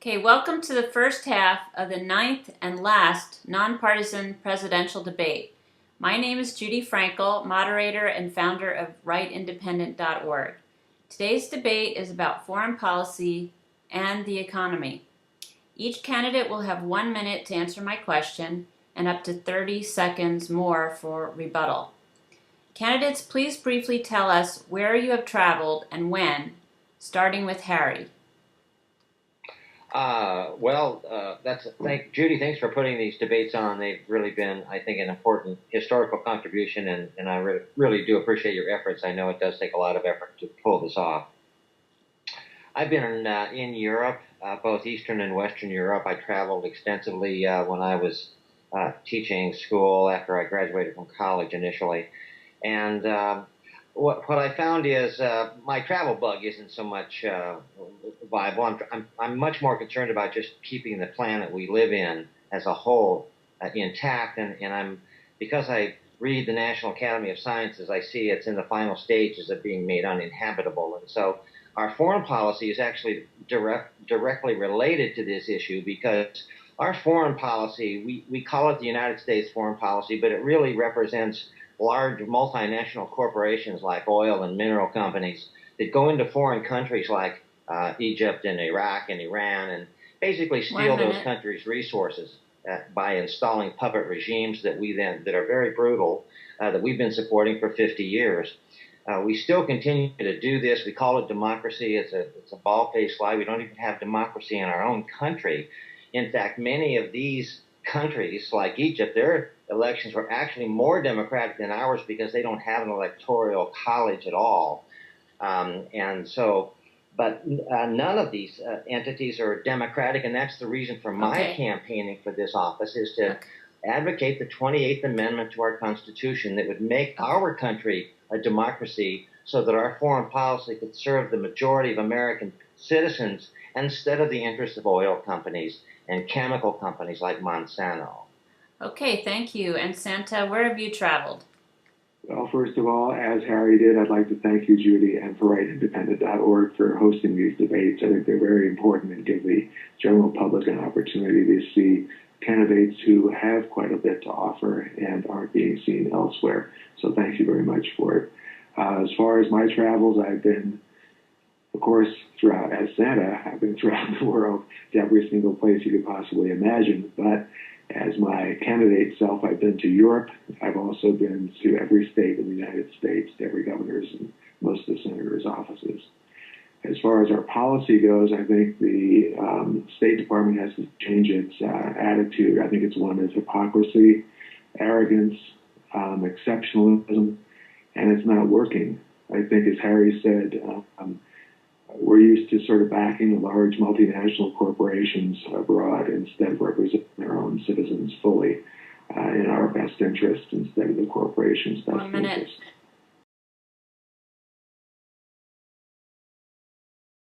Okay, welcome to the first half of the ninth and last nonpartisan presidential debate. My name is Judy Frankel, moderator and founder of RightIndependent.org. Today's debate is about foreign policy and the economy. Each candidate will have 1 minute to answer my question and up to 30 seconds more for rebuttal. Candidates, please briefly tell us where you have traveled and when, starting with Harry. Judy, thanks for putting these debates on. They've really been, I think, an important historical contribution, and I really do appreciate your efforts. I know it does take a lot of effort to pull this off. I've been in Europe, both Eastern and Western Europe. I traveled extensively when I was teaching school after I graduated from college initially. And what I found is my travel bug isn't so much viable. I'm much more concerned about just keeping the planet we live in as a whole intact. And because I read the National Academy of Sciences, I see it's in the final stages of being made uninhabitable. And so our foreign policy is actually directly related to this issue, because our foreign policy, we call it the United States foreign policy, but it really represents large multinational corporations like oil and mineral companies that go into foreign countries like Egypt and Iraq and Iran and basically steal those countries' resources by installing puppet regimes that are very brutal, that we've been supporting for 50 years. We still continue to do this. We call it democracy. It's a bald-faced lie. We don't even have democracy in our own country. In fact, many of these countries, like Egypt, their elections were actually more democratic than ours because they don't have an electoral college at all. But none of these entities are democratic, and that's the reason for my campaigning for this office, is to advocate the 28th Amendment to our Constitution that would make our country a democracy so that our foreign policy could serve the majority of American citizens instead of the interests of oil companies and chemical companies like Monsanto. Okay, thank you. And Santa, where have you traveled? Well, first of all, as Harry did, I'd like to thank you, Judy, and for RightIndependent.org for hosting these debates. I think they're very important and give the general public an opportunity to see candidates who have quite a bit to offer and aren't being seen elsewhere. So thank you very much for it. As far as my travels, I've been, of course, as Santa, I've been throughout the world to every single place you could possibly imagine. But as my candidate self, I've been to Europe. I've also been to every state in the United States, to every governor's and most of the senators' offices. As far as our policy goes, I think the State Department has to change its attitude. I think it's one of hypocrisy, arrogance, exceptionalism, and it's not working. I think, as Harry said, we're used to sort of backing the large multinational corporations abroad instead of representing their own citizens fully in our best interest instead of the corporations' best interest.